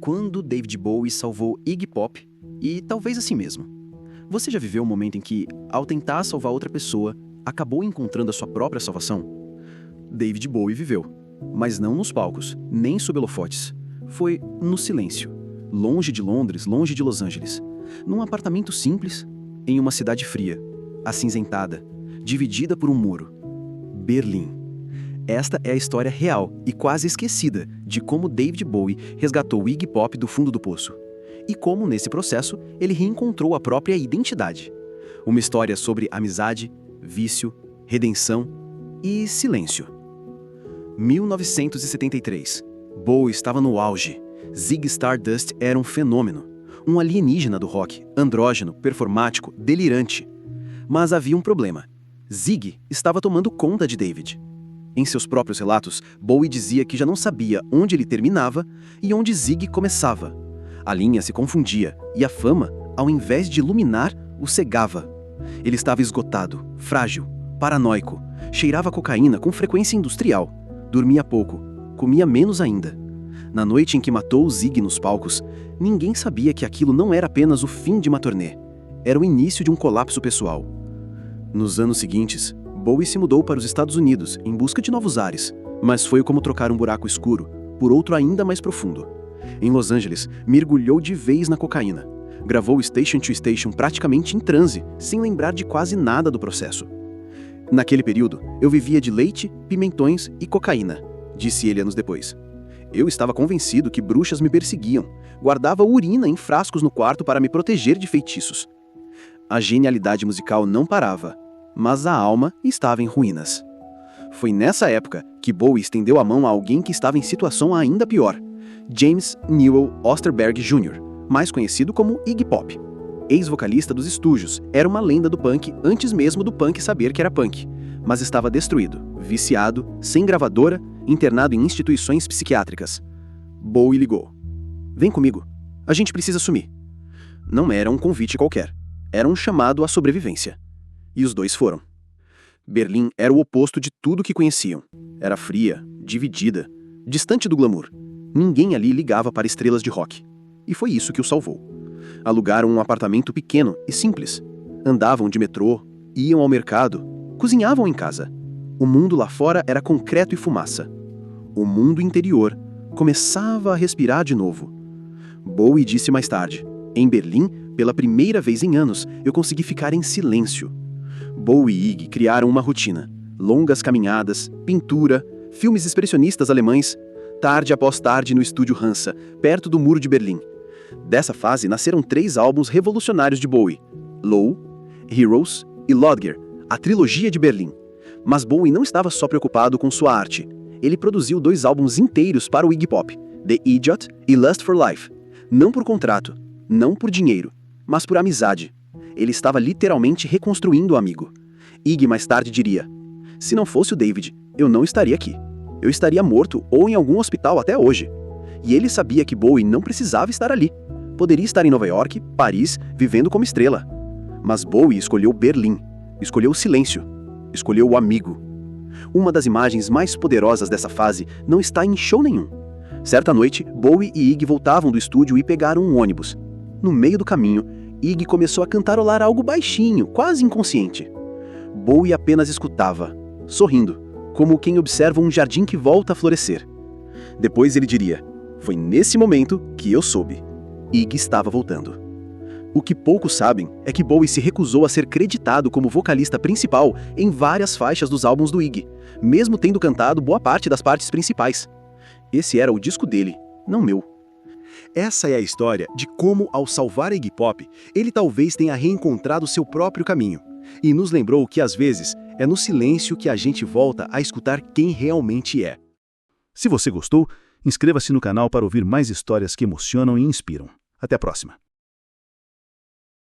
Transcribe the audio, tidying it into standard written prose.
quando David Bowie salvou Iggy Pop e talvez assim mesmo. Você já viveu um momento em que, ao tentar salvar outra pessoa, acabou encontrando a sua própria salvação? David Bowie viveu, mas não nos palcos, nem sob holofotes. Foi no silêncio, longe de Londres, longe de Los Angeles, num apartamento simples, em uma cidade fria, acinzentada, dividida por um muro. Berlim. Esta é a história real e quase esquecida de como David Bowie resgatou Iggy Pop do fundo do poço. E como, nesse processo, ele reencontrou a própria identidade. Uma história sobre amizade, vício, redenção e silêncio. 1973. Bowie estava no auge. Ziggy Stardust era um fenômeno. Um alienígena do rock, andrógeno, performático, delirante. Mas havia um problema. Ziggy estava tomando conta de David. Em seus próprios relatos, Bowie dizia que já não sabia onde ele terminava e onde Ziggy começava. A linha se confundia e a fama, ao invés de iluminar, o cegava. Ele estava esgotado, frágil, paranoico, cheirava cocaína com frequência industrial, dormia pouco, comia menos ainda. Na noite em que matou Ziggy nos palcos, ninguém sabia que aquilo não era apenas o fim de uma turnê, era o início de um colapso pessoal. Nos anos seguintes, Bowie se mudou para os Estados Unidos em busca de novos ares, mas foi como trocar um buraco escuro por outro ainda mais profundo. Em Los Angeles, mergulhou de vez na cocaína. Gravou Station to Station praticamente em transe, sem lembrar de quase nada do processo. Naquele período, eu vivia de leite, pimentões e cocaína, disse ele anos depois. Eu estava convencido que bruxas me perseguiam, guardava urina em frascos no quarto para me proteger de feitiços. A genialidade musical não parava, mas a alma estava em ruínas. Foi nessa época que Bowie estendeu a mão a alguém que estava em situação ainda pior, James Newell Osterberg Jr., mais conhecido como Iggy Pop. Ex-vocalista dos Stooges, era uma lenda do punk antes mesmo do punk saber que era punk, mas estava destruído, viciado, sem gravadora, internado em instituições psiquiátricas. Bowie ligou. Vem comigo, a gente precisa sumir. Não era um convite qualquer, era um chamado à sobrevivência. E os dois foram. Berlim era o oposto de tudo que conheciam. Era fria, dividida, distante do glamour. Ninguém ali ligava para estrelas de rock. E foi isso que o salvou. Alugaram um apartamento pequeno e simples. Andavam de metrô, iam ao mercado, cozinhavam em casa. O mundo lá fora era concreto e fumaça. O mundo interior começava a respirar de novo. Bowie disse mais tarde: em Berlim, pela primeira vez em anos, eu consegui ficar em silêncio. Bowie e Iggy criaram uma rotina. Longas caminhadas, pintura, filmes expressionistas alemães, tarde após tarde no estúdio Hansa, perto do Muro de Berlim. Dessa fase nasceram 3 álbuns revolucionários de Bowie: Low, Heroes e Lodger, a trilogia de Berlim. Mas Bowie não estava só preocupado com sua arte. Ele produziu 2 álbuns inteiros para o Iggy Pop, The Idiot e Lust for Life. Não por contrato, não por dinheiro, mas por amizade. Ele estava literalmente reconstruindo o amigo. Iggy mais tarde diria: se não fosse o David, eu não estaria aqui. Eu estaria morto ou em algum hospital até hoje. E ele sabia que Bowie não precisava estar ali. Poderia estar em Nova York, Paris, vivendo como estrela. Mas Bowie escolheu Berlim, escolheu o silêncio, escolheu o amigo. Uma das imagens mais poderosas dessa fase não está em show nenhum. Certa noite, Bowie e Iggy voltavam do estúdio e pegaram um ônibus. No meio do caminho, Iggy começou a cantarolar algo baixinho, quase inconsciente. Bowie apenas escutava, sorrindo, como quem observa um jardim que volta a florescer. Depois ele diria: foi nesse momento que eu soube. Iggy estava voltando. O que poucos sabem é que Bowie se recusou a ser creditado como vocalista principal em várias faixas dos álbuns do Iggy, mesmo tendo cantado boa parte das partes principais. Esse era o disco dele, não meu. Essa é a história de como, ao salvar Iggy Pop, ele talvez tenha reencontrado seu próprio caminho. E nos lembrou que, às vezes, é no silêncio que a gente volta a escutar quem realmente é. Se você gostou, inscreva-se no canal para ouvir mais histórias que emocionam e inspiram. Até a próxima!